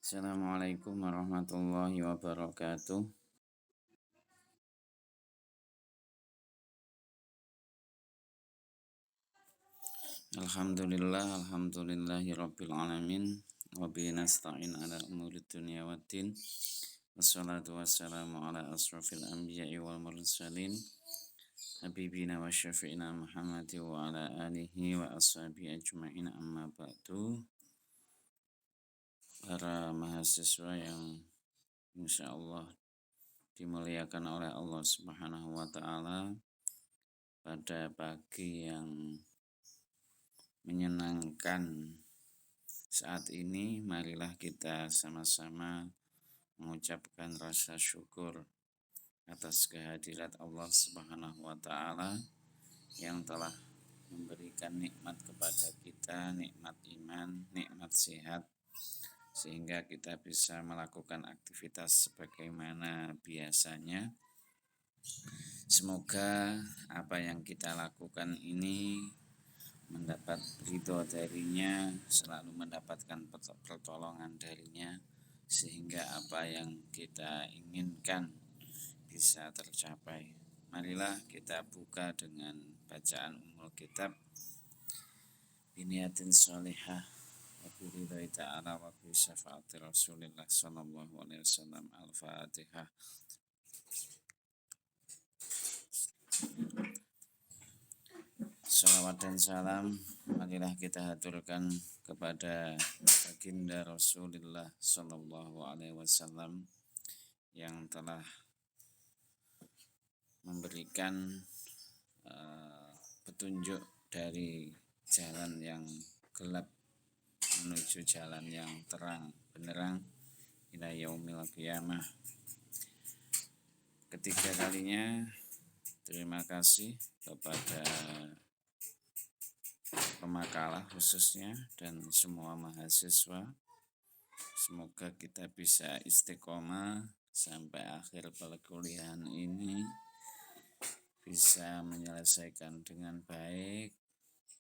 Assalamualaikum warahmatullahi wabarakatuh. Alhamdulillahi rabbil alamin. Wa bihi nasta'in ala umuri dunya waddin. Wassalatu wassalamu ala asrafil anbiya'i wal mursalin. Habibina wa syafi'ina Muhammad wa ala alihi wa ashabihi ajma'in, amma ba'du. Para mahasiswa yang insyaallah dimuliakan oleh Allah Subhanahu wa taala, pada pagi yang menyenangkan saat ini, marilah kita sama-sama mengucapkan rasa syukur atas kehadirat Allah Subhanahu wa taala yang telah memberikan nikmat kepada kita, nikmat iman, nikmat sehat, sehingga kita bisa melakukan aktivitas sebagaimana biasanya. Semoga apa yang kita lakukan ini mendapat ridho darinya, selalu mendapatkan pertolongan darinya, sehingga apa yang kita inginkan bisa tercapai. Marilah kita buka dengan bacaan Ummul Kitab biniyatin sholihah wa biridhai ta'ala wa bi syafaati Rasulillah sallallahu alaihi wasallam. Al-Fatihah. Salawat dan salam marilah kita haturkan kepada baginda Rasulullah sallallahu alaihi wasallam yang telah memberikan petunjuk dari jalan yang gelap menuju jalan yang terang benderang ila yaumil qiyamah. Ketiga kalinya terima kasih kepada pemakalah khususnya dan semua mahasiswa. Semoga kita bisa istiqomah sampai akhir perkuliahan ini, bisa menyelesaikan dengan baik.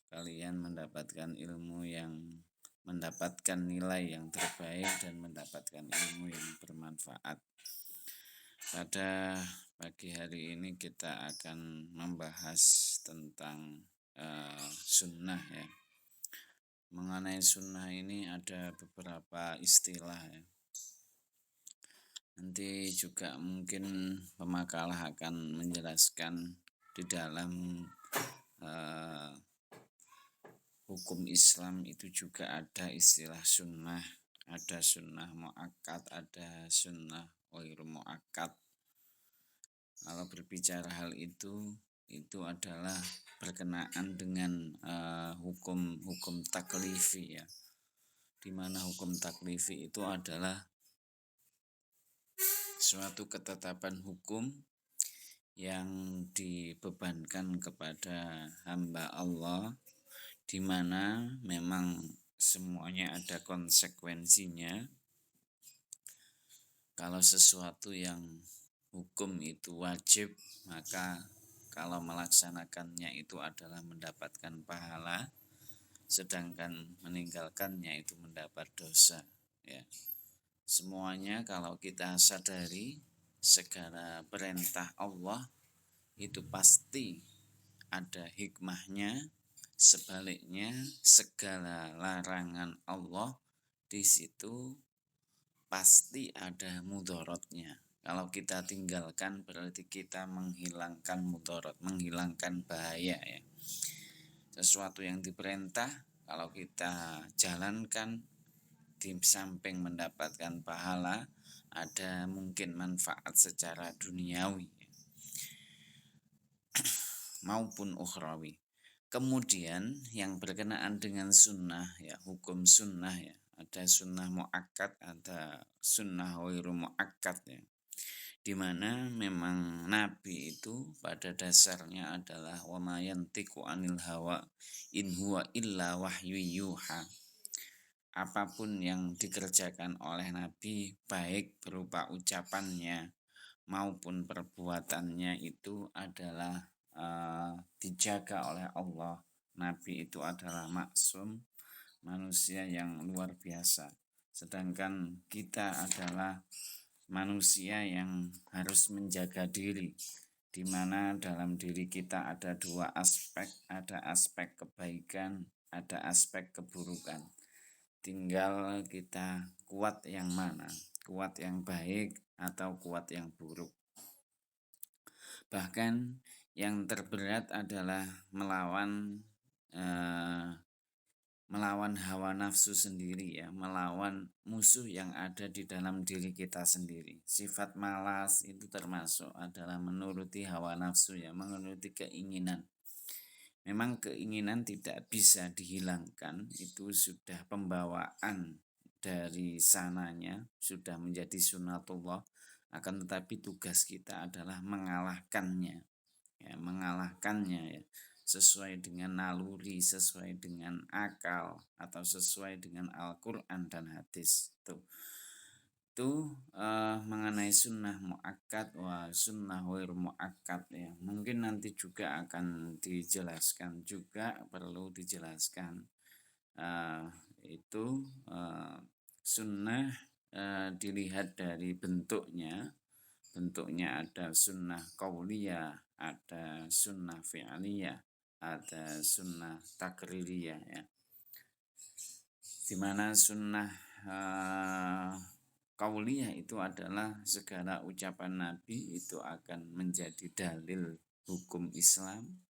Kalian mendapatkan ilmu yang mendapatkan nilai yang terbaik dan mendapatkan ilmu yang bermanfaat. Pada pagi hari ini kita akan membahas tentang sunnah ya. Mengenai sunnah ini ada beberapa istilah ya. Nanti juga mungkin pemakalah akan menjelaskan di dalam hukum Islam itu juga ada istilah sunnah. Ada sunnah mu'akkad, ada sunnah ghairu mu'akkad. Kalau berbicara hal itu adalah berkenaan dengan hukum taklifi ya. Di mana hukum taklifi itu adalah suatu ketetapan hukum yang dibebankan kepada hamba Allah, di mana memang semuanya ada konsekuensinya. Kalau sesuatu yang hukum itu wajib, maka kalau melaksanakannya itu adalah mendapatkan pahala, sedangkan meninggalkannya itu mendapat dosa ya. Semuanya kalau kita sadari, segala perintah Allah itu pasti ada hikmahnya. Sebaliknya, segala larangan Allah di situ pasti ada mudorotnya. Kalau kita tinggalkan berarti kita menghilangkan mudorot, menghilangkan bahaya ya. Sesuatu yang diperintah kalau kita jalankan, di samping mendapatkan pahala, ada mungkin manfaat secara duniawi maupun ukhrawi. Kemudian yang berkenaan dengan sunnah ya, hukum sunnah ya, ada sunnah mu'akkad, ada sunnah ghairu mu'akkad ya, di mana memang Nabi itu pada dasarnya adalah wa ma yantiqu anil hawa in huwa illa wahyu yuha. Apapun yang dikerjakan oleh Nabi, baik berupa ucapannya maupun perbuatannya, itu adalah dijaga oleh Allah. Nabi itu adalah maksum, manusia yang luar biasa, sedangkan kita adalah manusia yang harus menjaga diri, di mana dalam diri kita ada dua aspek, ada aspek kebaikan, ada aspek keburukan. Tinggal kita kuat yang mana, kuat yang baik atau kuat yang buruk. Bahkan yang terberat adalah melawan hawa nafsu sendiri ya, melawan musuh yang ada di dalam diri kita sendiri. Sifat malas itu termasuk adalah menuruti hawa nafsu ya, menuruti keinginan. Memang keinginan tidak bisa dihilangkan, itu sudah pembawaan dari sananya, sudah menjadi sunatullah, akan tetapi tugas kita adalah mengalahkannya ya, sesuai dengan naluri, sesuai dengan akal, atau sesuai dengan Al-Quran dan hadis. Itu mengenai sunnah mu'akkad wa sunnah ghair mu'akkad ya. Mungkin nanti juga akan dijelaskan, juga perlu dijelaskan. Itu sunnah dilihat dari bentuknya. Bentuknya ada sunnah qauliyah, ada sunnah fi'liyah, ada sunnah takririyah ya. Di mana sunnah qauliyah itu adalah segala ucapan Nabi itu akan menjadi dalil hukum Islam.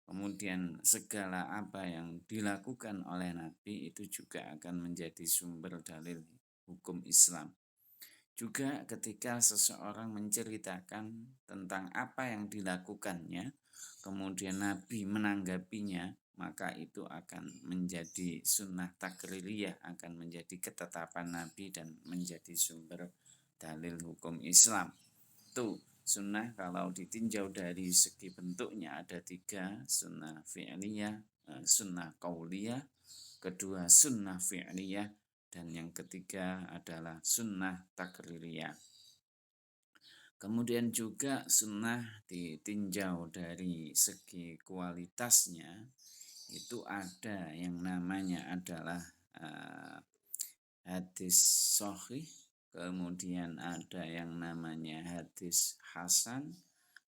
Kemudian segala apa yang dilakukan oleh Nabi itu juga akan menjadi sumber dalil hukum Islam. Juga ketika seseorang menceritakan tentang apa yang dilakukannya, kemudian Nabi menanggapinya, maka itu akan menjadi sunnah takririyah, akan menjadi ketetapan Nabi dan menjadi sumber dalil hukum Islam. Itu sunnah kalau ditinjau dari segi bentuknya ada 3, sunnah fi'liyah, sunnah qauliyah, kedua sunnah fi'liyah, dan yang ketiga adalah sunnah takririyah. Kemudian juga sunnah ditinjau dari segi kualitasnya, itu ada yang namanya adalah hadis sahih, kemudian ada yang namanya hadis hasan,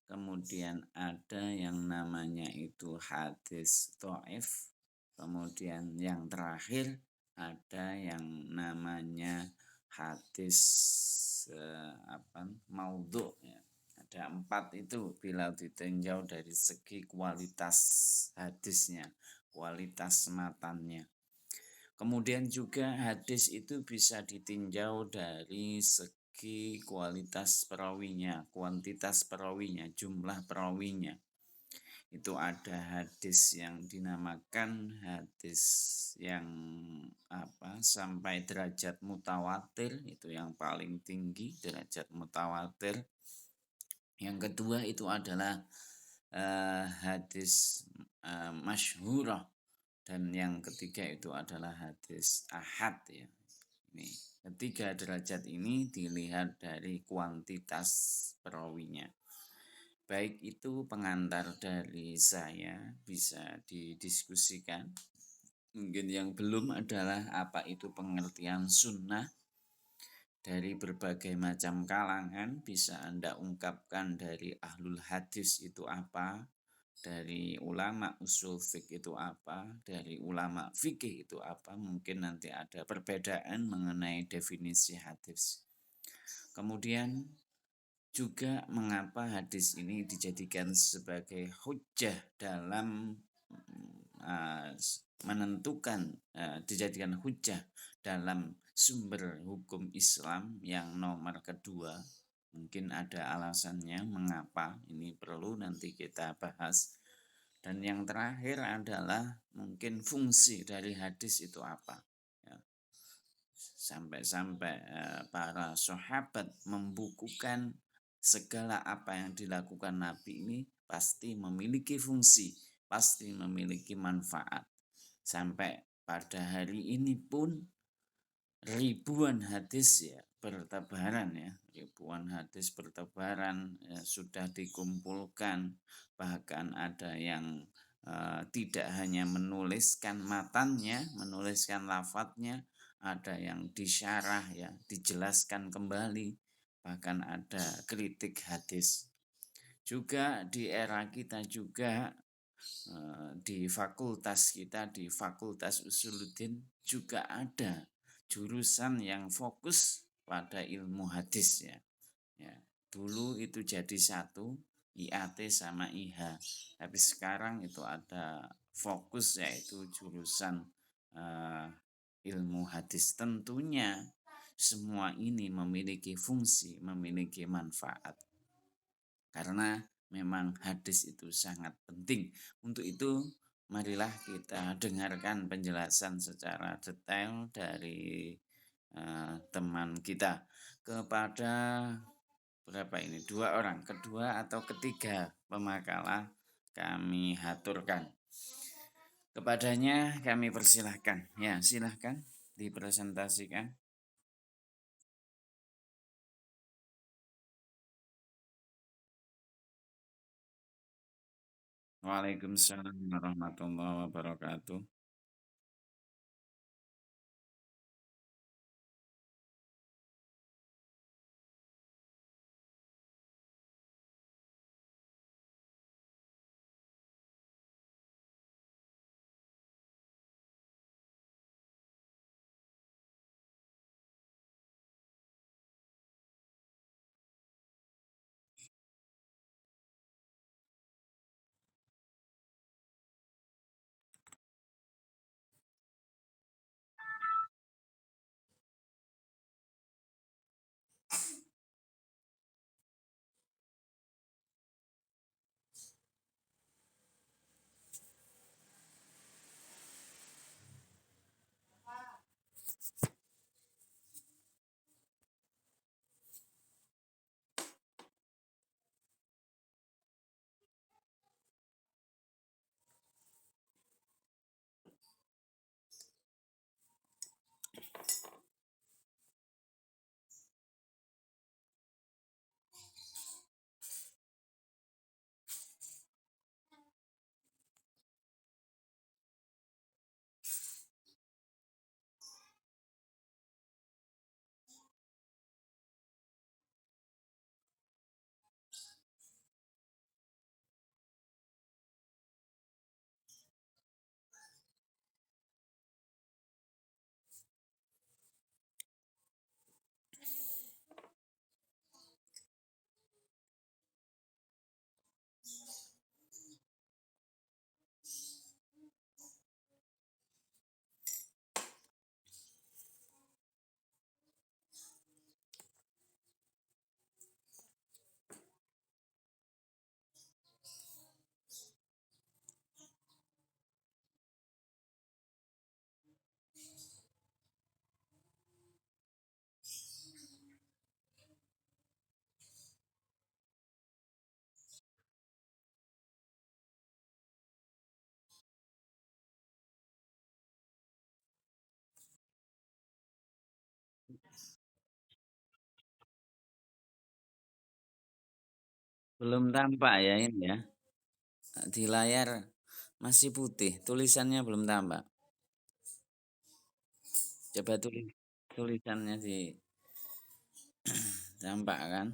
kemudian ada yang namanya itu hadis dhaif, kemudian yang terakhir ada yang namanya hadis maudhu ya. Ada 4 itu bila ditinjau dari segi kualitas hadisnya, kualitas matannya. Kemudian juga hadis itu bisa ditinjau dari segi kualitas perawinya, kuantitas perawinya, jumlah perawinya. Itu ada hadis yang dinamakan hadis yang sampai derajat mutawatir, itu yang paling tinggi, derajat mutawatir. Yang kedua itu adalah hadis masyhurah, dan yang ketiga itu adalah hadis ahad ya. Ini ketiga derajat ini dilihat dari kuantitas perawinya. Baik itu pengantar dari saya, bisa didiskusikan. Mungkin yang belum adalah apa itu pengertian sunnah. Dari berbagai macam kalangan bisa Anda ungkapkan, dari ahlul hadis itu apa, dari ulama usul fiqh itu apa, dari ulama fikih itu apa. Mungkin nanti ada perbedaan mengenai definisi hadis. Kemudian juga mengapa hadis ini dijadikan sebagai hujjah dalam menentukan, dijadikan hujjah dalam sumber hukum Islam yang nomor kedua. Mungkin ada alasannya mengapa, ini perlu nanti kita bahas. Dan yang terakhir adalah mungkin fungsi dari hadis itu apa. Sampai-sampai para sahabat membukukan segala apa yang dilakukan Nabi ini pasti memiliki fungsi, pasti memiliki manfaat. Sampai pada hari ini pun ribuan hadis ya bertebaran ya, ribuan hadis bertebaran ya, sudah dikumpulkan. Bahkan ada yang tidak hanya menuliskan matannya, menuliskan lafadznya, ada yang disyarah ya, dijelaskan kembali, bahkan ada kritik hadis. Juga di era kita juga di fakultas kita, di Fakultas Usuluddin juga ada jurusan yang fokus pada ilmu hadis ya. Ya, dulu itu jadi satu, IAT sama IH. Tapi sekarang itu ada fokus yaitu jurusan eh, ilmu hadis. Tentunya semua ini memiliki fungsi, memiliki manfaat. Karena memang hadis itu sangat penting. Untuk itu marilah kita dengarkan penjelasan secara detail dari teman kita kepada berapa ini? Dua orang, kedua atau ketiga pemakalah kami haturkan. Kepadanya kami persilahkan. Ya, silahkan dipresentasikan. Waalaikumsalam warahmatullahi wabarakatuh. Belum tampak ya ini ya. Di layar masih putih, tulisannya belum tampak. Coba tulisannya di tampak kan?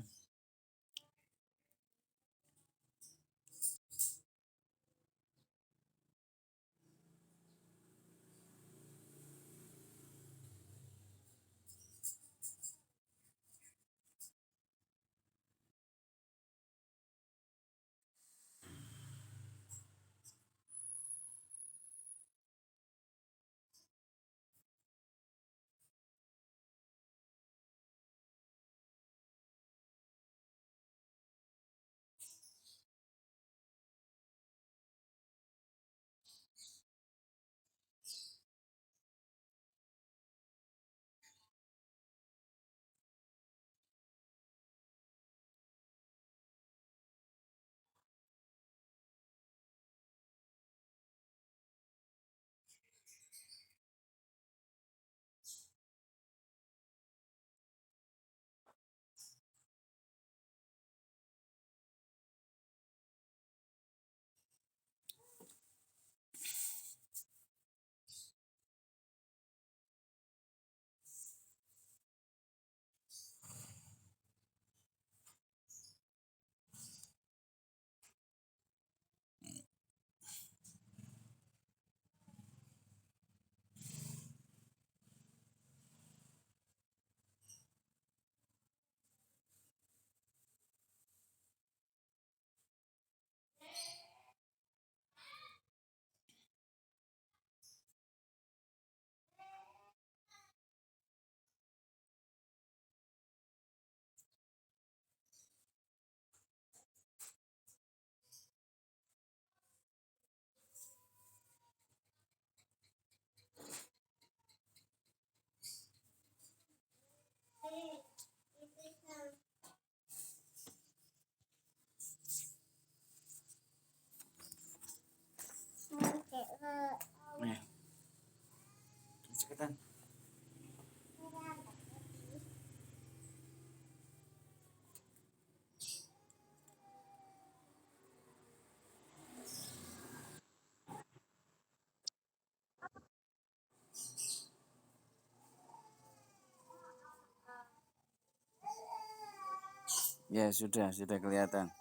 Ya, sudah kelihatan.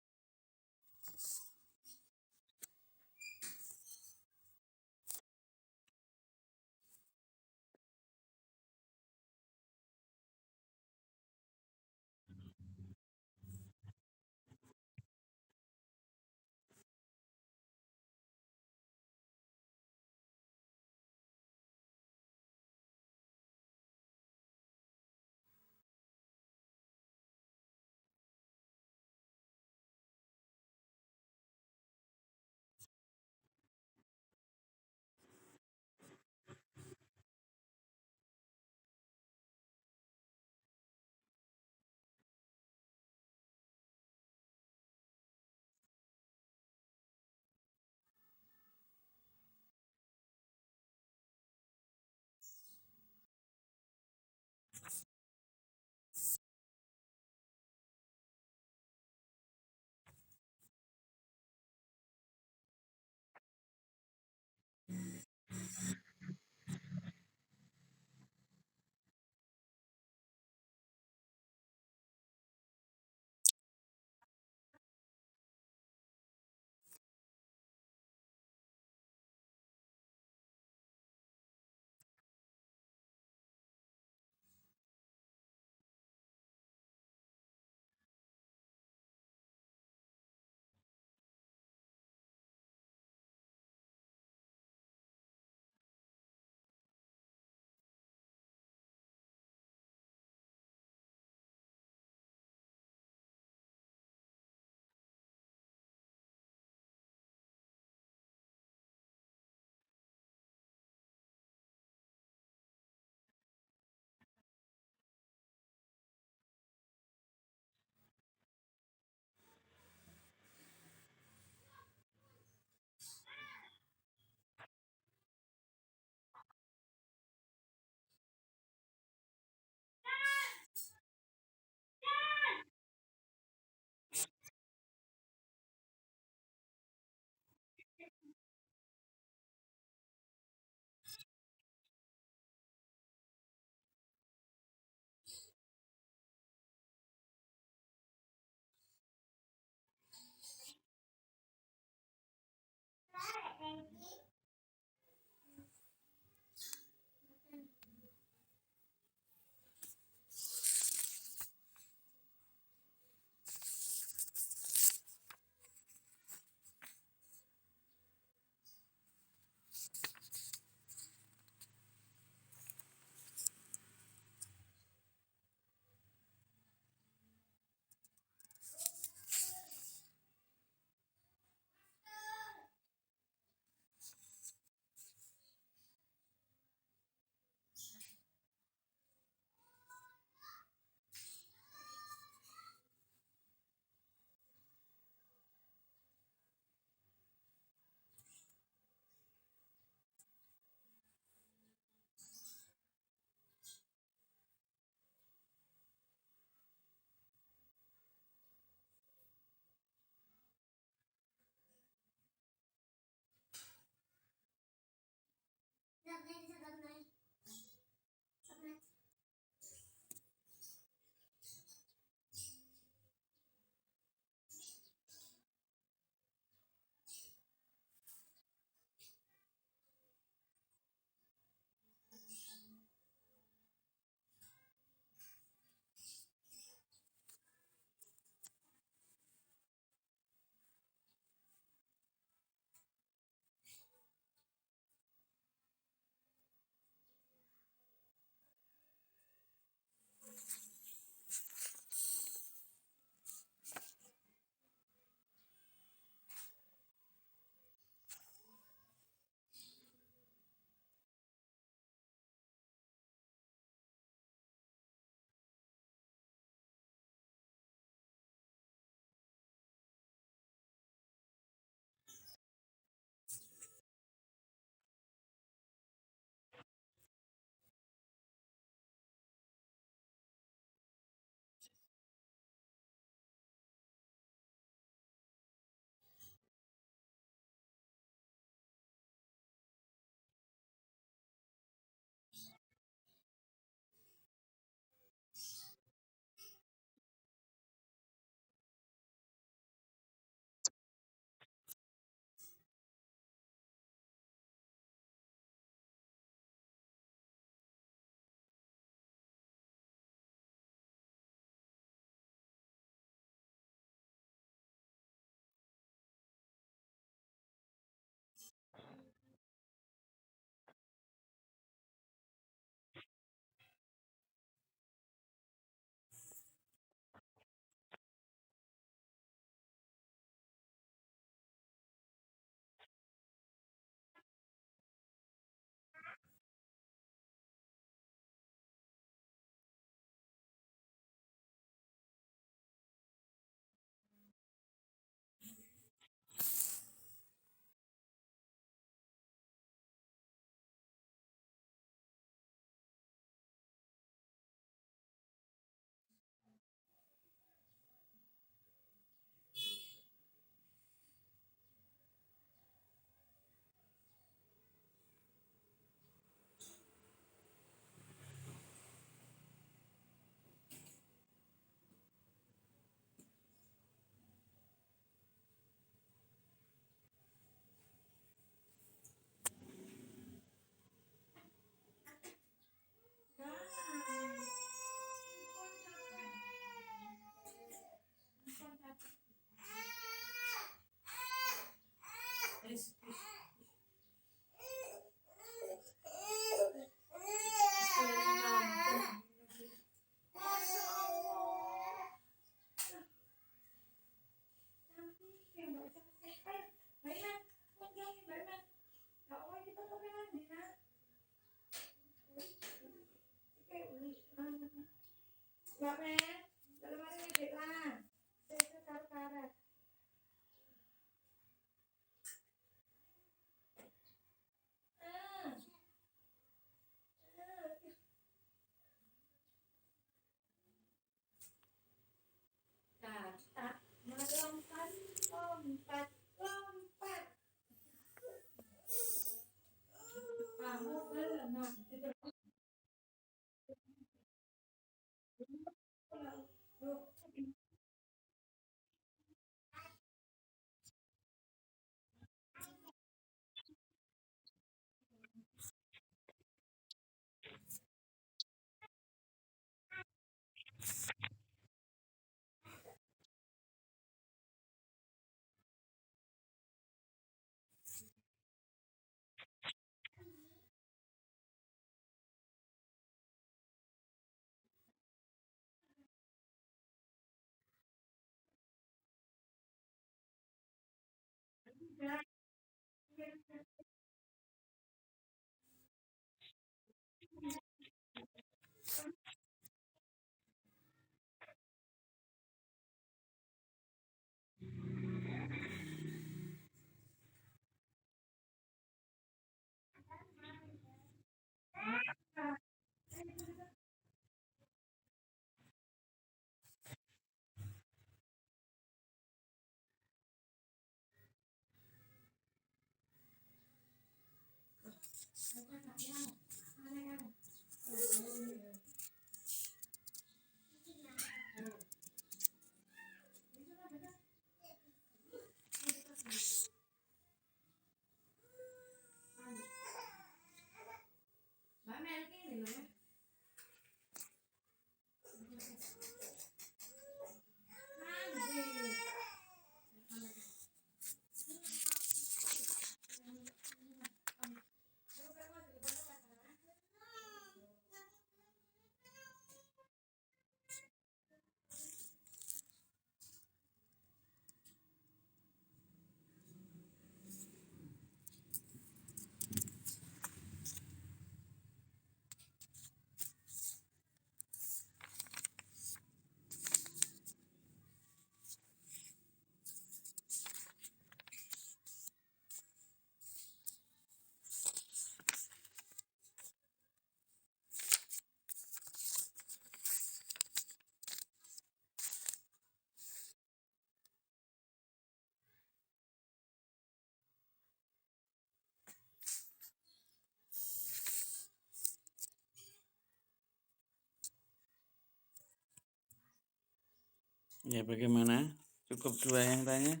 Ya, bagaimana? Cukup 2 yang tanya?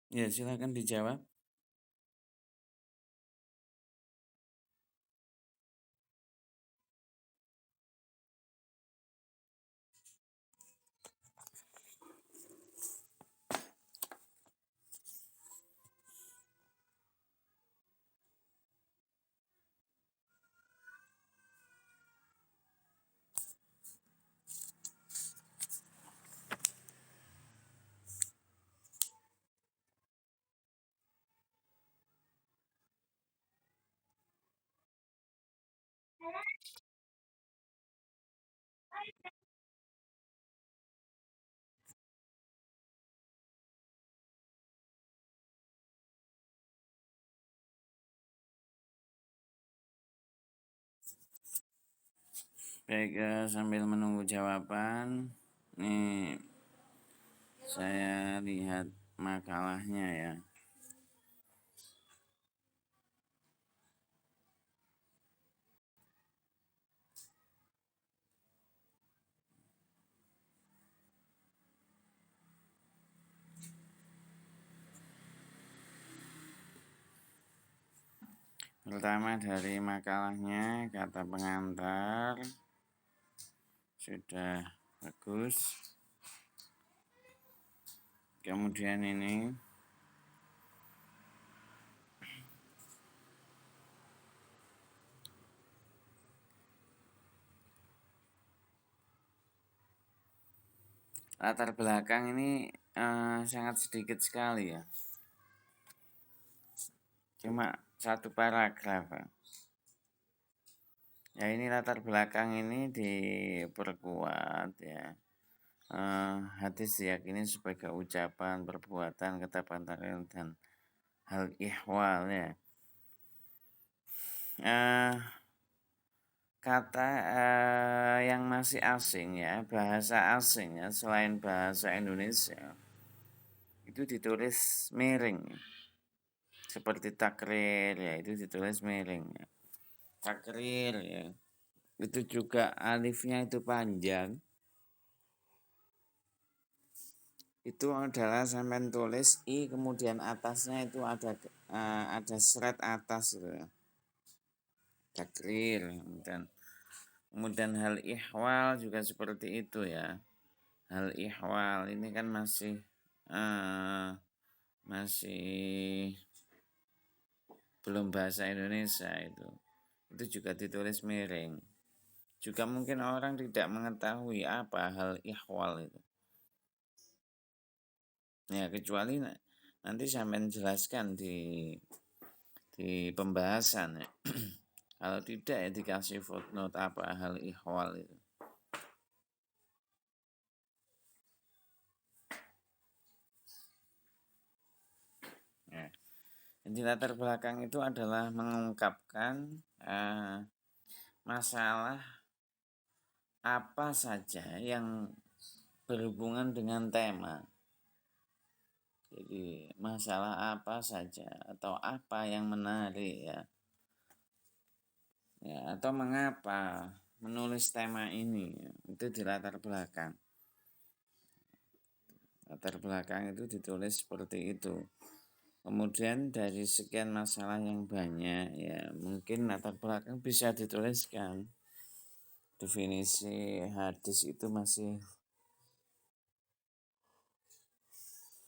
Ya, silakan dijawab. Baik, sambil menunggu jawaban, nih saya lihat makalahnya ya. Pertama dari makalahnya, kata pengantar sudah bagus. Kemudian ini latar belakang ini sangat sedikit sekali ya. Cuma satu paragraf, Pak. Ya ini latar belakang ini diperkuat ya. Hadis diyakini sebagai ucapan, perbuatan, ketetapan takdir dan hal ihwal ya. Kata yang masih asing ya, bahasa asing ya, selain bahasa Indonesia itu ditulis miring ya. Seperti takrir ya, itu ditulis miring ya. Takrir ya, itu juga alifnya itu panjang. Itu adalah sampai tulis i kemudian atasnya itu ada serat atas gitu ya. Takrir dan kemudian hal ihwal juga seperti itu ya. Hal ihwal ini kan masih belum bahasa Indonesia itu juga ditulis miring. Juga mungkin orang tidak mengetahui apa hal ihwal itu ya, kecuali nanti sampai jelaskan di pembahasan ya. Kalau tidak ya dikasih footnote apa hal ihwal itu ya. Jadi latar belakang itu adalah mengungkapkan masalah apa saja yang berhubungan dengan tema. Jadi masalah apa saja atau apa yang menarik ya. Ya, atau mengapa menulis tema ini ya. Itu di latar belakang. Latar belakang itu ditulis seperti itu. Kemudian dari sekian masalah yang banyak ya mungkin latar belakang bisa dituliskan. Definisi hadis itu masih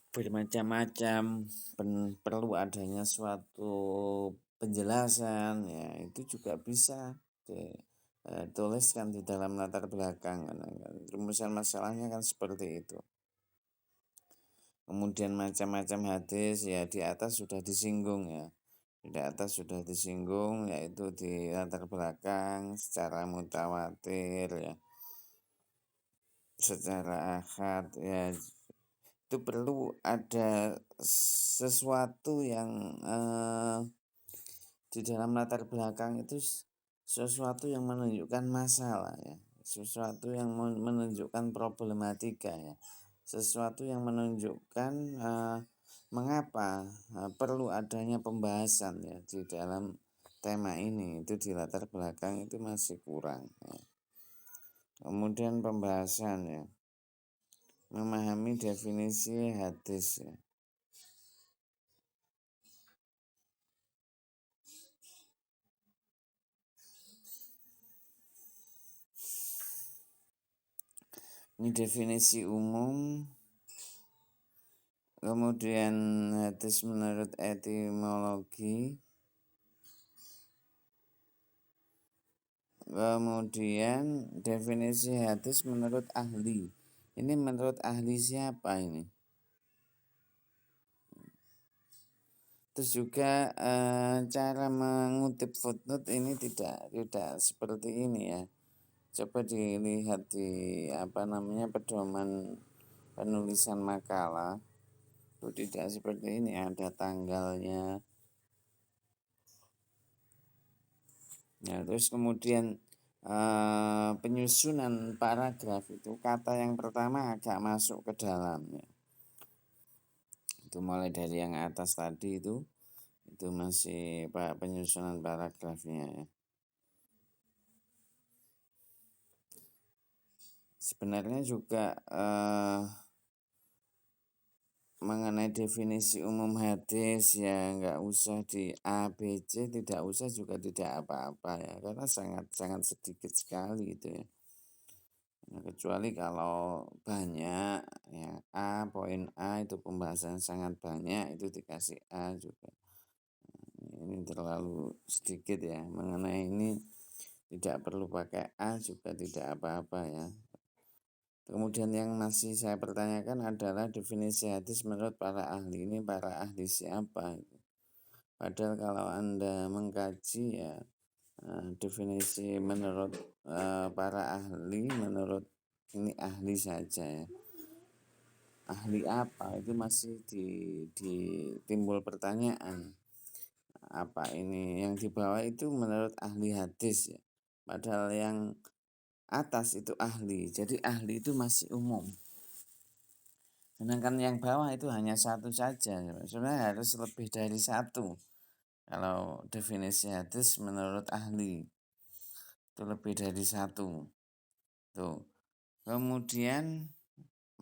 bermacam-macam, perlu adanya suatu penjelasan ya itu juga bisa dituliskan di dalam latar belakang. Rumusan masalahnya kan seperti itu. Kemudian macam-macam hadis ya di atas sudah disinggung ya. Di atas sudah disinggung yaitu di latar belakang secara mutawatir ya. Secara ahad ya itu perlu ada sesuatu yang di dalam latar belakang itu sesuatu yang menunjukkan masalah ya, sesuatu yang menunjukkan problematika ya, sesuatu yang menunjukkan mengapa perlu adanya pembahasan ya di dalam tema ini. Itu di latar belakang itu masih kurang ya. Kemudian pembahasan ya, memahami definisi hadis ya. Ini definisi umum. Kemudian hadis menurut etimologi. Kemudian definisi hadis menurut ahli. Ini menurut ahli siapa ini? Terus juga cara mengutip footnote ini tidak seperti ini ya. Coba dilihat di pedoman penulisan makalah. Itu tidak seperti ini, ada tanggalnya. Ya, terus kemudian penyusunan paragraf itu kata yang pertama agak masuk ke dalam ya. Itu mulai dari yang atas tadi itu masih penyusunan paragrafnya ya. Sebenarnya juga mengenai definisi umum hadis ya nggak usah di A, B, C, tidak usah juga tidak apa-apa ya karena sangat sedikit sekali gitu ya. Nah, kecuali kalau banyak ya poin A itu pembahasan sangat banyak itu dikasih A juga. Ini terlalu sedikit ya, mengenai ini tidak perlu pakai A juga tidak apa-apa ya. Kemudian yang masih saya pertanyakan adalah definisi hadis menurut para ahli. Ini para ahli siapa? Padahal kalau Anda mengkaji ya definisi menurut para ahli, menurut ini ahli saja ya. Ahli apa itu masih timbul pertanyaan. Apa ini yang di bawah itu menurut ahli hadis ya. Padahal yang atas itu ahli. Jadi ahli itu masih umum. Sedangkan yang bawah itu hanya satu saja. Sebenarnya harus lebih dari satu. Kalau definisi hadis menurut ahli itu lebih dari satu. Tuh. Kemudian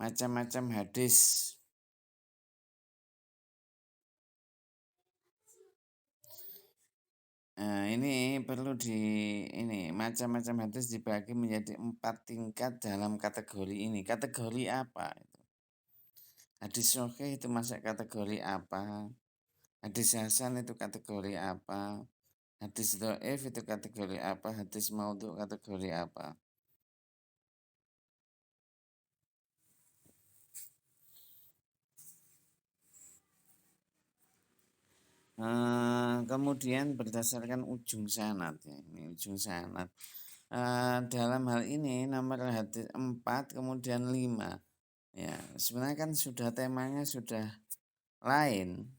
macam-macam hadis. Nah, ini perlu ini macam-macam hadis dibagi menjadi 4 tingkat dalam kategori ini. Kategori apa itu? Hadis sahih itu masuk kategori apa? Hadis hasan itu kategori apa? Hadis dhaif itu kategori apa? Hadis maudhu kategori apa? Kemudian berdasarkan ujung sanad ya, ini ujung sanad. Dalam hal ini nomor hadis 4 kemudian 5. Ya, sebenarnya kan sudah temanya sudah lain.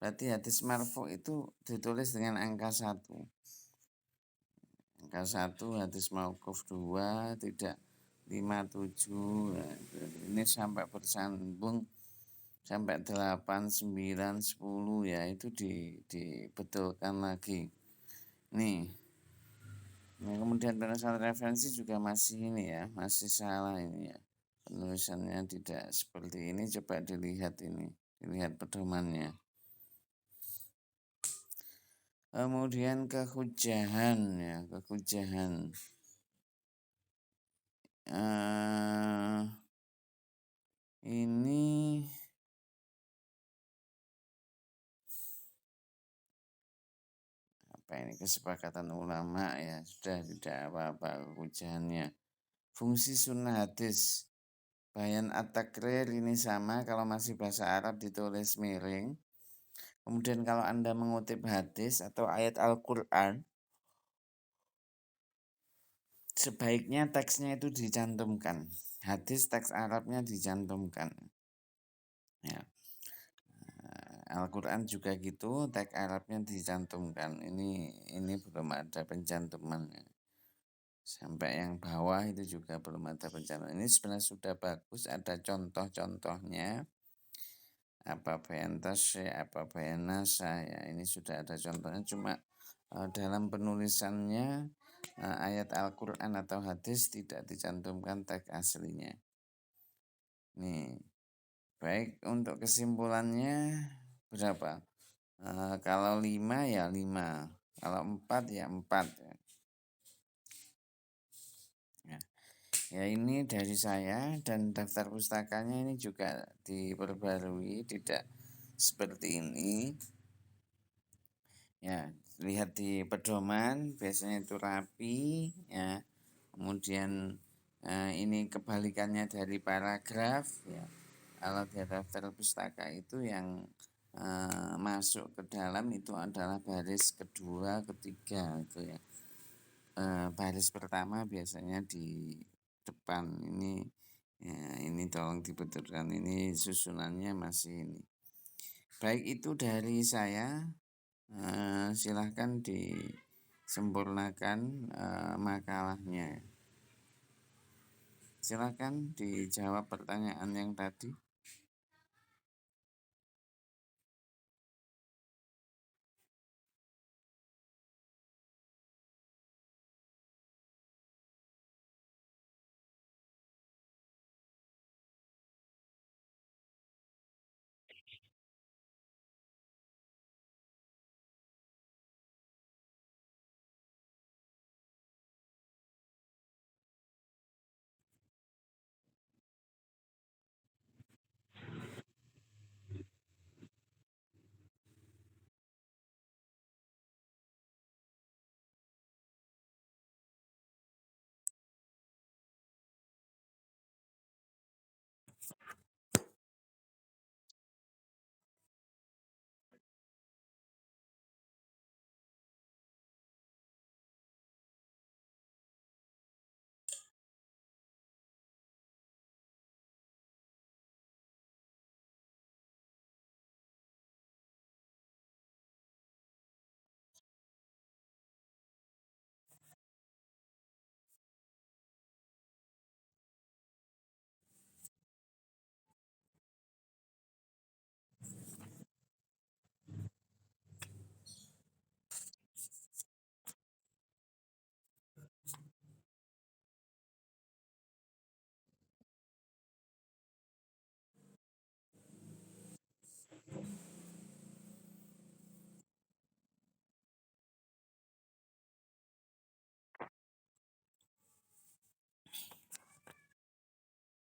Berarti hadis marfu itu ditulis dengan angka 1. Angka 1, hadis mauquf 2, tidak 57. Nah, ini sampai bersambung sampai 8, 9, 10 ya itu dibetulkan lagi. Nih. Nah, kemudian penulisan referensi juga masih ini ya, masih salah ini ya. Penulisannya tidak seperti ini, coba dilihat ini, dilihat pedomannya. Kemudian kehujahan ya, kehujahan. Ini apa ini kesepakatan ulama ya, sudah tidak apa-apa kehujahannya. Fungsi sunnah hadis. Bayan at-takrir ini sama kalau masih bahasa Arab ditulis miring. Kemudian kalau Anda mengutip hadis atau ayat Al-Quran, sebaiknya teksnya itu dicantumkan. Hadis teks Arabnya dicantumkan. Ya. Al-Quran juga gitu, teks Arabnya dicantumkan. Ini belum ada pencantumannya. Sampai yang bawah itu juga belum ada pencantuman. Ini sebenarnya sudah bagus, ada contoh-contohnya. Apa bayan tasy, apa bayan nasa ya ini sudah ada contohnya, cuma dalam penulisannya ayat Al-Quran atau hadis tidak dicantumkan teks aslinya. Nih, baik untuk kesimpulannya berapa? Kalau 5 ya 5, kalau 4 ya 4 ya. Ya ini dari saya dan daftar pustakanya ini juga diperbarui, tidak seperti ini. Ya, lihat di pedoman biasanya itu rapi ya. Kemudian ini kebalikannya dari paragraf ya. Kalau di daftar pustaka itu yang masuk ke dalam itu adalah baris kedua, ketiga itu ya. Baris pertama biasanya di depan ini ya, ini tolong dibetulkan, ini susunannya masih ini. Baik itu dari saya. Silahkan disempurnakan makalahnya. Silahkan dijawab pertanyaan yang tadi.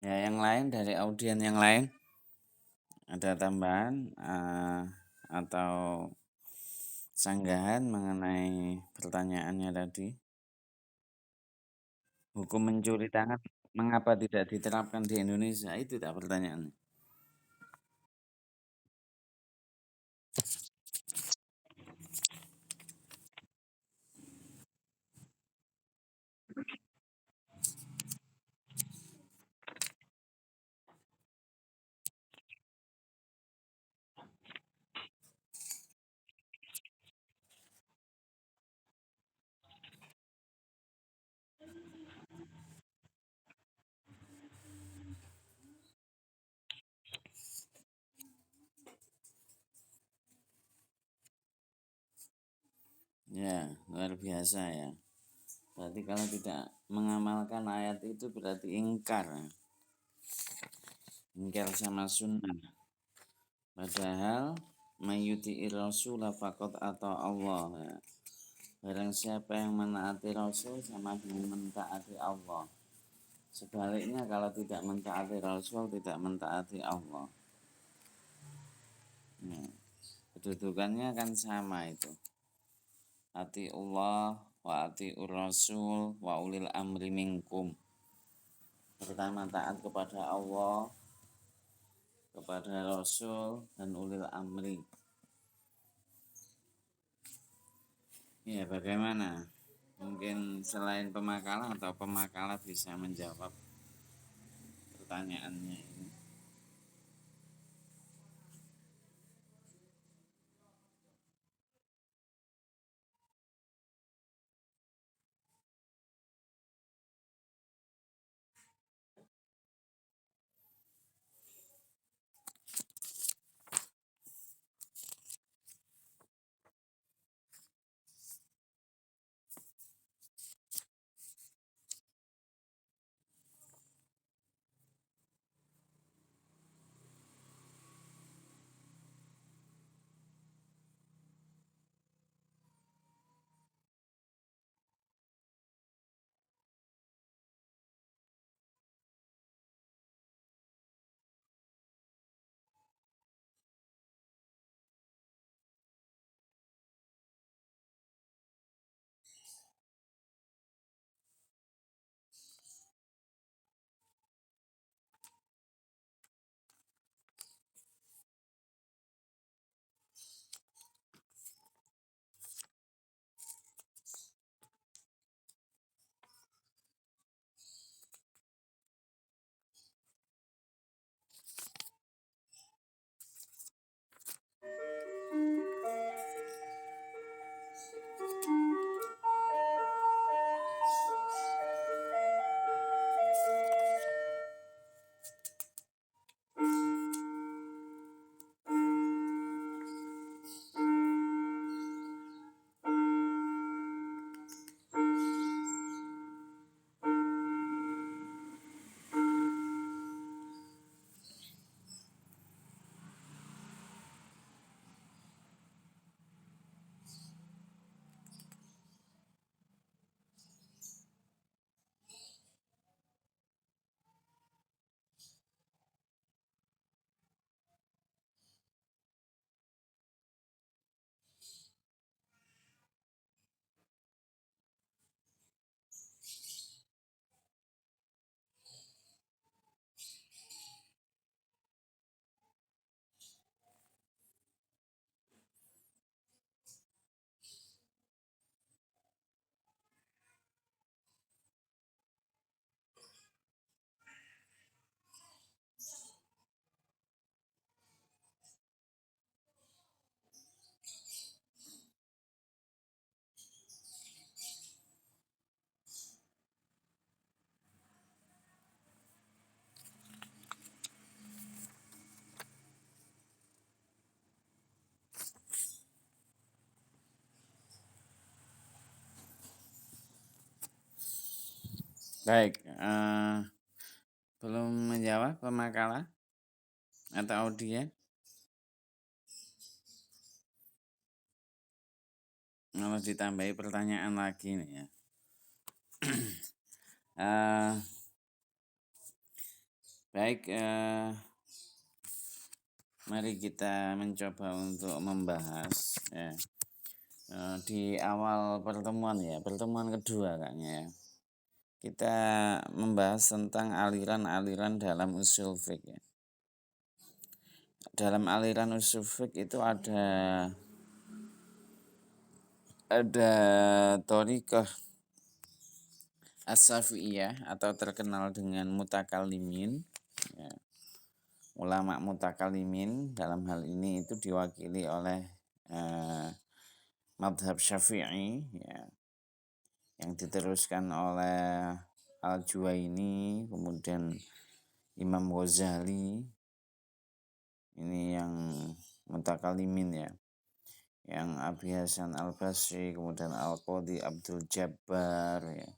Ya, yang lain dari audien yang lain ada tambahan atau sanggahan mengenai pertanyaannya tadi? Hukum mencuri tangan mengapa tidak diterapkan di Indonesia? Itu tak pertanyaannya. Ya, luar biasa ya. Berarti kalau tidak mengamalkan ayat itu berarti ingkar. Ingkar sama sunnah. Padahal mayyuti'ir rasul faqad atau Allah ya. Barang siapa yang menaati Rasul sama dengan mentaati Allah. Sebaliknya kalau tidak mentaati Rasul tidak mentaati Allah. Ya. Kedudukannya kan sama itu. Ati Allah wa ati Rasul wa ulil amri minkum. Pertama taat kepada Allah, kepada Rasul dan ulil amri. Ya, bagaimana? Mungkin selain pemakalah atau pemakalah bisa menjawab pertanyaannya ini. Baik, belum menjawab pemakalah atau audien? Malah ditambahi pertanyaan lagi nih ya. Eh, Baik, mari kita mencoba untuk membahas ya, di awal pertemuan kedua kayaknya ya. Kita membahas tentang aliran-aliran dalam usul fiqh ya. Dalam aliran usul fiqh itu ada thariqah as-Syafi'iyah atau terkenal dengan mutakallimin ya. Ulama mutakallimin dalam hal ini itu diwakili oleh madhab Syafi'i ya, yang diteruskan oleh Al-Juwaini, kemudian Imam Ghazali, ini yang mutakallimin ya, yang Abi Hasan Al-Basri, kemudian Al-Qadhi Abdul Jabbar ya.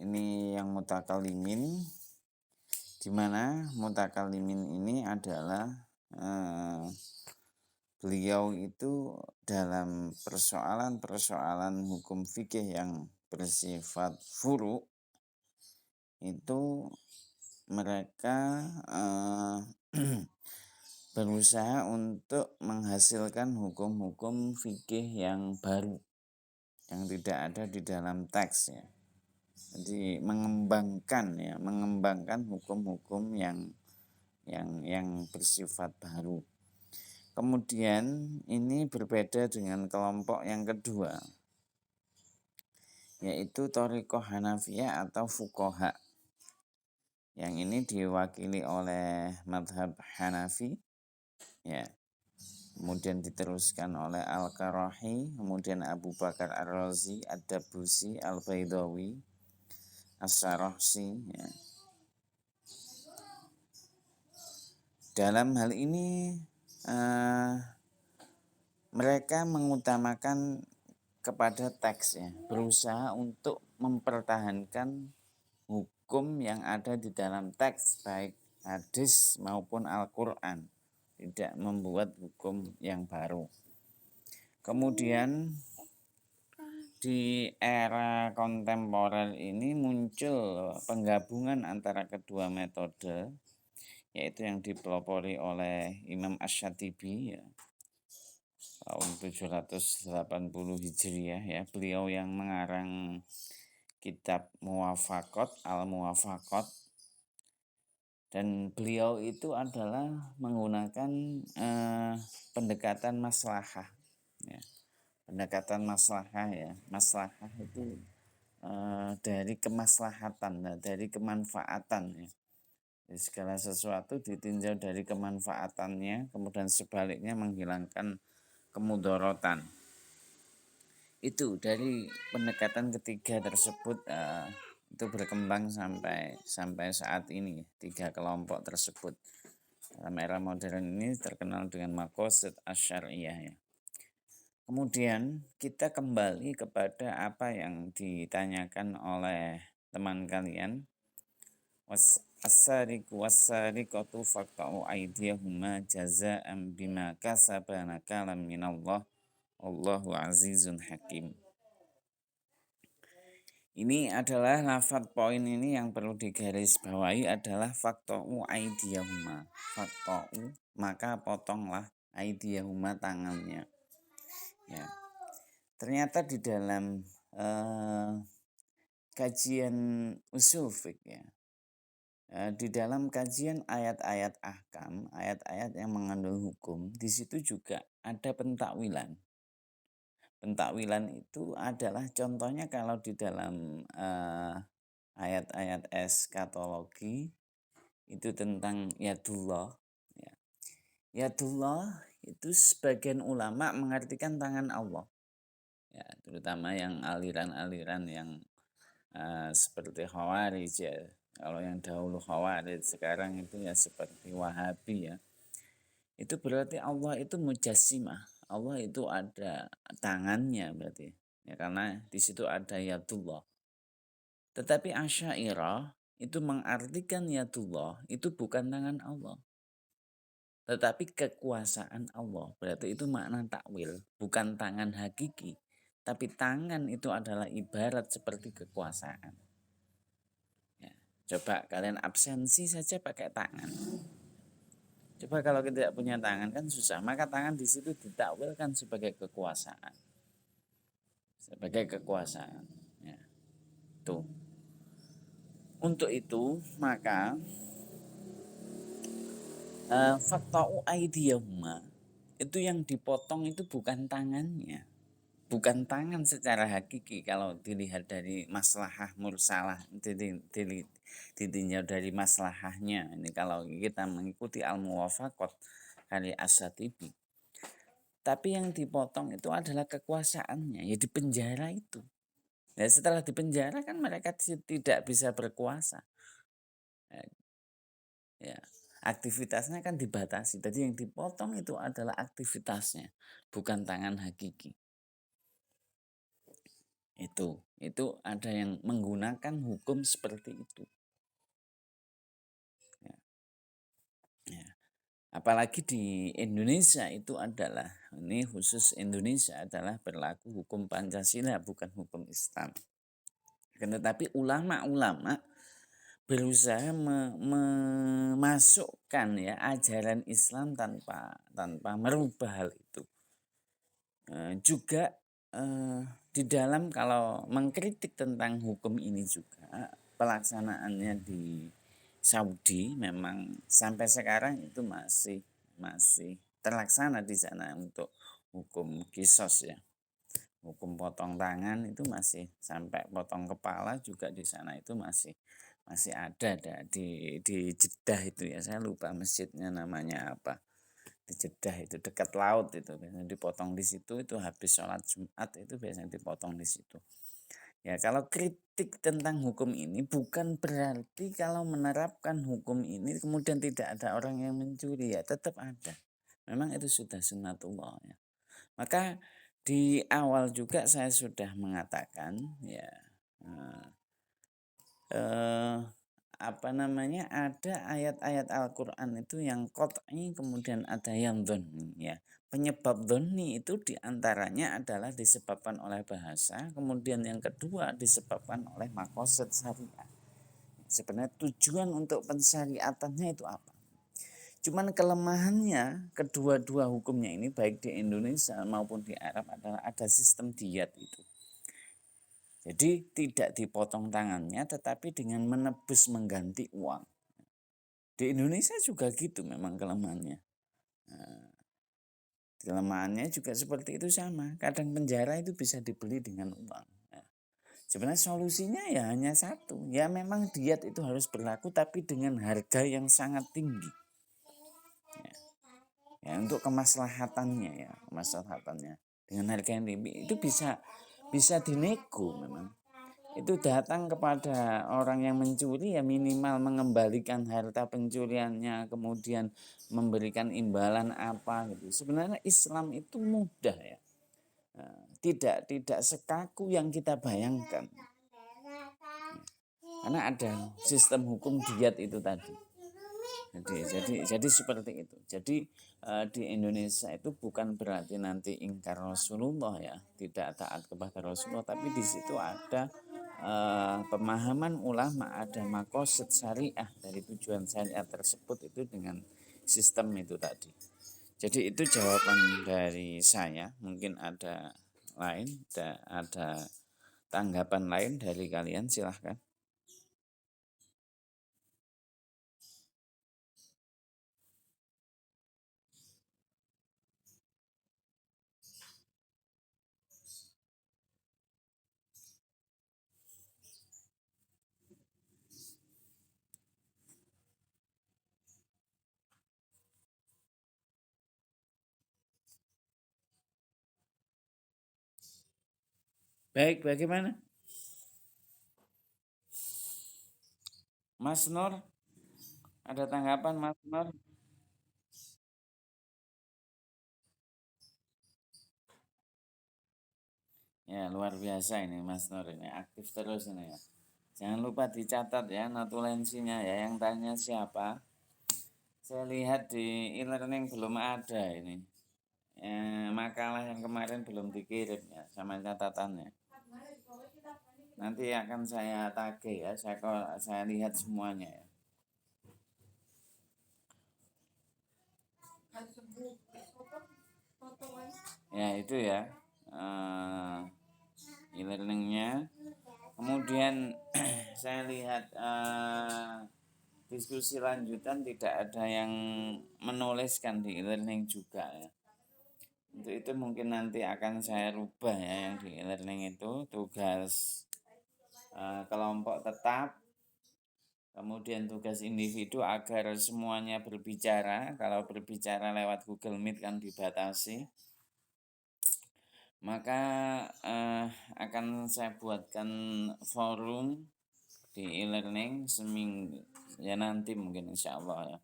Ini yang mutakallimin, di mana mutakallimin ini adalah beliau itu dalam persoalan-persoalan hukum fikih yang bersifat furu' itu mereka berusaha untuk menghasilkan hukum-hukum fikih yang baru yang tidak ada di dalam teks ya. Jadi mengembangkan hukum-hukum yang bersifat baru. Kemudian ini berbeda dengan kelompok yang kedua, yaitu thariqah Hanafiyah atau fuqaha. Yang ini diwakili oleh madhab Hanafi ya. Kemudian diteruskan oleh Al-Qarahi, kemudian Abu Bakar Ar-Razi, Ad-Dabusi, Al-Baidawi, As-Sarakhsi ya. Dalam hal ini mereka mengutamakan kepada teks ya, berusaha untuk mempertahankan hukum yang ada di dalam teks baik hadis maupun Al-Qur'an, tidak membuat hukum yang baru. Kemudian di era kontemporer ini muncul penggabungan antara kedua metode, yaitu yang dipelopori oleh Imam Asy-Syatibi ya, tahun 780 Hijriah ya. Beliau yang mengarang kitab Muwafaqat, Al-Muwafaqat, dan beliau itu adalah menggunakan pendekatan maslahah ya. Pendekatan maslahah ya. Maslahah itu dari kemaslahatan, dari kemanfaatan ya. Jadi segala sesuatu ditinjau dari kemanfaatannya, kemudian sebaliknya menghilangkan kemudorotan. Itu dari pendekatan ketiga tersebut itu berkembang sampai saat ini, tiga kelompok tersebut. Dalam era modern ini terkenal dengan maqasid asy-syar'iyyah ya. Kemudian kita kembali kepada apa yang ditanyakan oleh teman kalian. As-sariqu was-sariqatu faqta'u aydiyahuma jazaa'an bima kasaba nakalam minallah wallahu azizun hakim. Ini adalah lafadz poin ini yang perlu digarisbawahi adalah faqta'u aydiyahuma. Faqta'u, maka potonglah aydiyahuma, tangannya. Ya. Ternyata di dalam kajian usul fiqh ya, di dalam kajian ayat-ayat ahkam, ayat-ayat yang mengandung hukum, di situ juga ada pentakwilan. Pentakwilan itu adalah contohnya kalau di dalam ayat-ayat eskatologi itu tentang yadullah. Ya. Yadullah itu sebagian ulama mengartikan tangan Allah. Ya, terutama yang aliran-aliran yang seperti Khawarij ya. Kalau yang dahulu Khawarij, sekarang itu ya seperti Wahabi ya. Itu berarti Allah itu mujassimah. Allah itu ada tangannya berarti. Ya, karena di situ ada yadullah. Tetapi Asy'ariyah itu mengartikan yadullah itu bukan tangan Allah, tetapi kekuasaan Allah. Berarti itu makna takwil, bukan tangan hakiki, tapi tangan itu adalah ibarat seperti kekuasaan. Ya. Coba kalian absensi saja pakai tangan. Coba kalau kita tidak punya tangan kan susah. Maka tangan di situ ditakwilkan sebagai kekuasaan. Sebagai kekuasaan. Ya, tuh. Untuk itu maka faktau aidiyahuma itu yang dipotong itu bukan tangannya. Bukan tangan secara hakiki kalau dilihat dari maslahah mursalah ditinjau dari maslahahnya. Ini kalau kita mengikuti al-muwafaqat kali Asyatibi. Tapi yang dipotong itu adalah kekuasaannya, ya di penjara itu. Ya setelah di penjara kan mereka tidak bisa berkuasa. Ya, aktivitasnya kan dibatasi. Jadi yang dipotong itu adalah aktivitasnya, bukan tangan hakiki. Itu ada yang menggunakan hukum seperti itu. Ya. Ya. Apalagi di Indonesia itu adalah, ini khusus Indonesia adalah berlaku hukum Pancasila bukan hukum Islam. Tetapi ulama-ulama berusaha memasukkan ya ajaran Islam tanpa merubah hal itu. Juga di dalam kalau mengkritik tentang hukum ini juga pelaksanaannya di Saudi memang sampai sekarang itu masih terlaksana di sana untuk hukum kisos ya. Hukum potong tangan itu masih sampai potong kepala juga di sana itu masih ada di Jeddah itu ya. Saya lupa masjidnya namanya apa. Di Jeddah itu dekat laut itu biasanya dipotong di situ, itu habis sholat Jumat itu biasanya dipotong di situ. Ya kalau kritik tentang hukum ini bukan berarti kalau menerapkan hukum ini kemudian tidak ada orang yang mencuri, ya tetap ada. Memang itu sudah sunnatullah ya. Maka di awal juga saya sudah mengatakan ya ada ayat-ayat Al-Quran itu yang qat'i kemudian ada yang dhonni ya. Penyebab dhonni itu diantaranya adalah disebabkan oleh bahasa, kemudian yang kedua disebabkan oleh maqasid syariah. Sebenarnya tujuan untuk pensyariatannya itu apa? Cuman kelemahannya kedua-dua hukumnya ini baik di Indonesia maupun di Arab adalah ada sistem diat itu. Jadi tidak dipotong tangannya tetapi dengan menebus mengganti uang. Di Indonesia juga gitu memang kelemahannya. Kelemahannya juga seperti itu sama. Kadang penjara itu bisa dibeli dengan uang. Sebenarnya solusinya ya hanya satu. Ya memang diat itu harus berlaku tapi dengan harga yang sangat tinggi. Ya, untuk kemaslahatannya ya, kemaslahatannya. Dengan harga yang tinggi itu bisa dinego memang. Itu datang kepada orang yang mencuri ya minimal mengembalikan harta pencuriannya, kemudian memberikan imbalan apa gitu. Sebenarnya Islam itu mudah ya. Tidak sekaku yang kita bayangkan. Karena ada sistem hukum diat itu tadi. Jadi seperti itu. Jadi di Indonesia itu bukan berarti nanti ingkar Rasulullah ya, tidak taat kepada Rasulullah, tapi di situ ada pemahaman ulama, ada maqasid syariah dari tujuan syariah tersebut itu dengan sistem itu tadi. Jadi itu jawaban dari saya. Mungkin ada lain, ada tanggapan lain dari kalian, silahkan. Baik, bagaimana? Mas Nur, ada tanggapan Mas Nur? Ya, luar biasa ini Mas Nur ini, aktif terus ini ya. Jangan lupa dicatat ya notulensinya ya, yang tanya siapa. Saya lihat di e-learning belum ada ini. Makalah yang kemarin belum dikirim ya sama catatannya. Nanti akan saya tagih ya, saya lihat semuanya ya. Ya itu ya e-learningnya. Kemudian saya lihat diskusi lanjutan tidak ada yang menuliskan di e-learning juga ya. Untuk itu mungkin nanti akan saya rubah ya, yang di e-learning itu tugas kelompok tetap, kemudian tugas individu agar semuanya berbicara. Kalau berbicara lewat Google Meet kan dibatasi. Maka akan saya buatkan forum di e-learning seminggu ya, nanti mungkin insya Allah ya,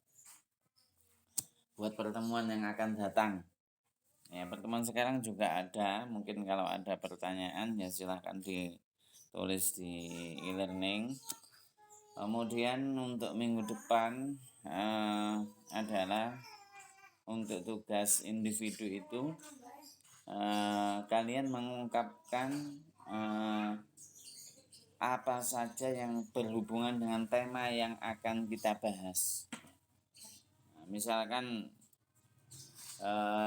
buat pertemuan yang akan datang. Ya, pertemuan sekarang juga ada, mungkin kalau ada pertanyaan ya silahkan ditulis di e-learning. Kemudian untuk minggu depan adalah untuk tugas individu itu kalian mengungkapkan apa saja yang berhubungan dengan tema yang akan kita bahas. Misalkan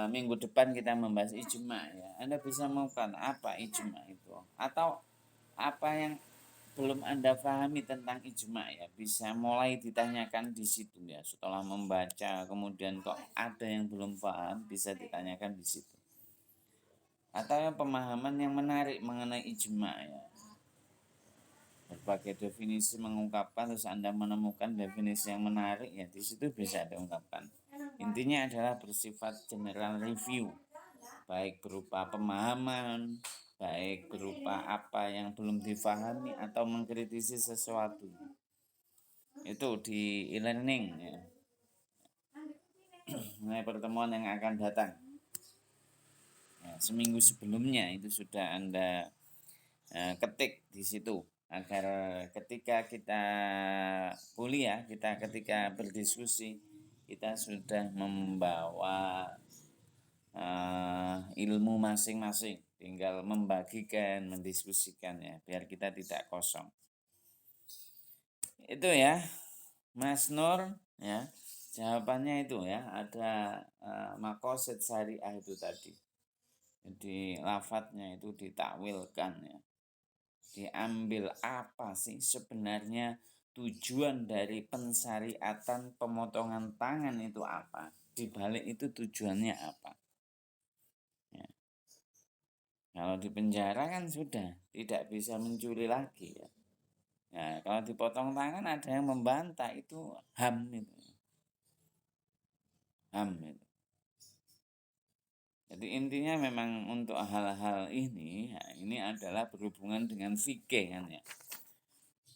minggu depan kita membahas ijma ya, Anda bisa mengungkapkan apa ijma itu, atau apa yang belum Anda pahami tentang ijma ya, bisa mulai ditanyakan di situ ya. Setelah membaca kemudian kok ada yang belum paham, bisa ditanyakan di situ. Atau yang pemahaman yang menarik mengenai ijma ya, berbagai definisi mengungkapkan, terus Anda menemukan definisi yang menarik ya, di situ bisa diungkapkan. Intinya adalah bersifat general review, baik berupa pemahaman, baik berupa apa yang belum difahami atau mengkritisi sesuatu. Itu di e-learning ya. Nah, pertemuan yang akan datang ya, seminggu sebelumnya itu sudah Anda ketik di situ, agar ketika kita kuliah, kita ketika berdiskusi, kita sudah membawa ilmu masing-masing, tinggal membagikan, mendiskusikan ya, biar kita tidak kosong. Itu ya, Mas Nur ya, jawabannya itu ya, ada makosid syariah itu tadi. Jadi lafadznya itu ditakwilkan ya. Diambil apa sih sebenarnya tujuan dari pensyariatan pemotongan tangan itu apa? Di balik itu tujuannya apa? Ya. Kalau di penjara kan sudah tidak bisa mencuri lagi ya. Nah, kalau dipotong tangan ada yang membantah, itu HAM itu. HAM itu. Jadi intinya memang untuk hal-hal ini, ya, ini adalah berhubungan dengan fikih kan ya.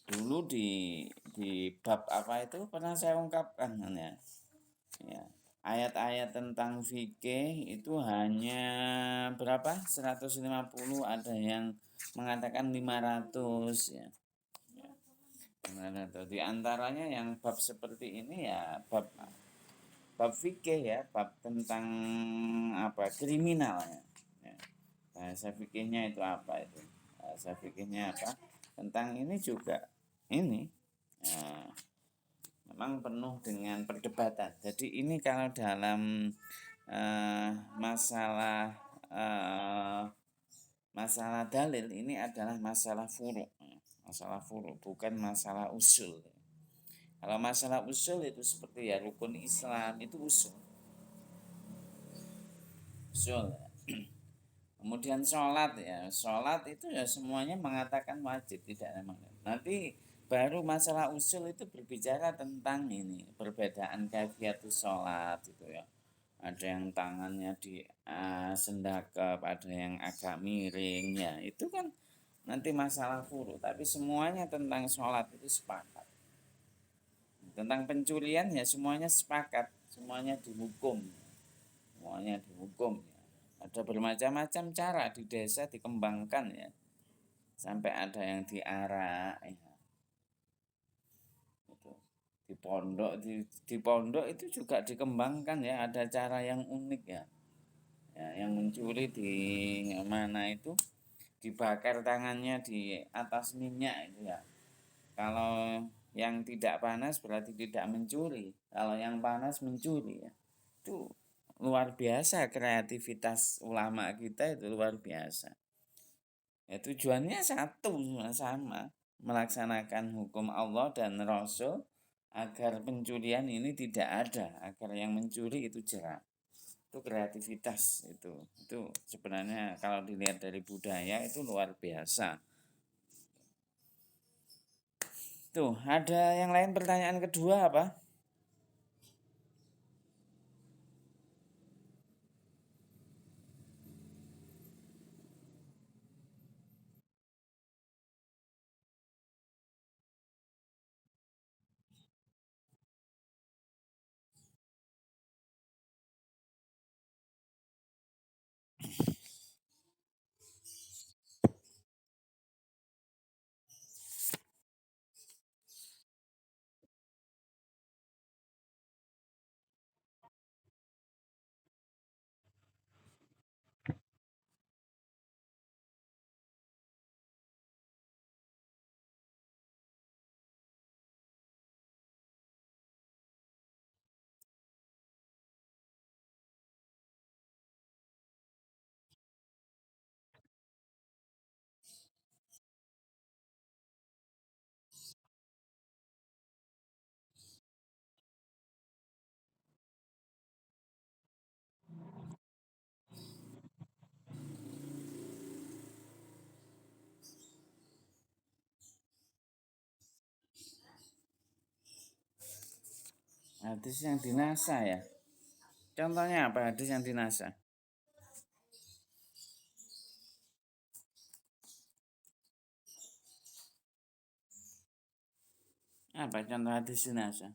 Dulu di bab apa itu pernah saya ungkapkan kan ya. Ya, ayat-ayat tentang fikih itu hanya berapa? 150, ada yang mengatakan 500 ya. Di antaranya yang bab seperti ini ya bab fikih ya, bab tentang apa? Kriminal ya. Bahasa fikihnya itu apa itu? Bahasa fikihnya apa? Tentang ini juga ini memang penuh dengan perdebatan. Jadi ini kalau dalam masalah masalah dalil ini adalah masalah furu', masalah furu', bukan masalah usul. Kalau masalah usul itu seperti ya rukun Islam itu usul. Usul. Kemudian sholat ya, sholat itu ya semuanya mengatakan wajib, tidak memang. Nanti baru masalah usul itu berbicara tentang ini, perbedaan kaifiatus sholat itu ya. Ada yang tangannya di sendakap, ada yang agak miring ya. Itu kan nanti masalah furu, tapi semuanya tentang sholat itu sepakat. Tentang pencurian ya semuanya sepakat, semuanya dihukum. Semuanya dihukum ya. Ada bermacam-macam cara di desa dikembangkan ya. Sampai ada yang diarak ya. Itu. Di pondok itu juga dikembangkan ya, ada cara yang unik ya. Ya, yang mencuri di mana itu dibakar tangannya di atas minyak itu ya. Kalau yang tidak panas berarti tidak mencuri. Kalau yang panas mencuri ya. Itu luar biasa kreativitas ulama kita itu luar biasa. Ya, tujuannya satu sama, melaksanakan hukum Allah dan Rasul agar pencurian ini tidak ada, agar yang mencuri itu jerak. Itu kreativitas itu. Itu sebenarnya kalau dilihat dari budaya itu luar biasa. Tuh, ada yang lain pertanyaan kedua apa? Hadis yang dinasa ya. Contohnya apa hadis yang dinasa? Apa contoh hadis dinasa?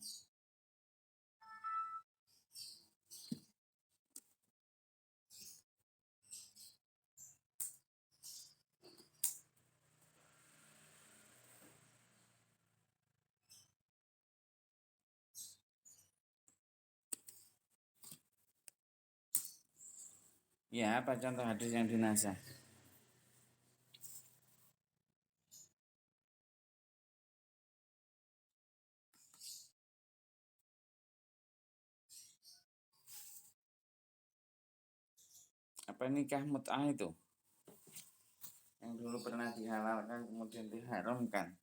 Ya, apa contoh hadis yang dinasa? Apa nikah mut'ah itu? Yang dulu pernah dihalalkan kemudian diharamkan.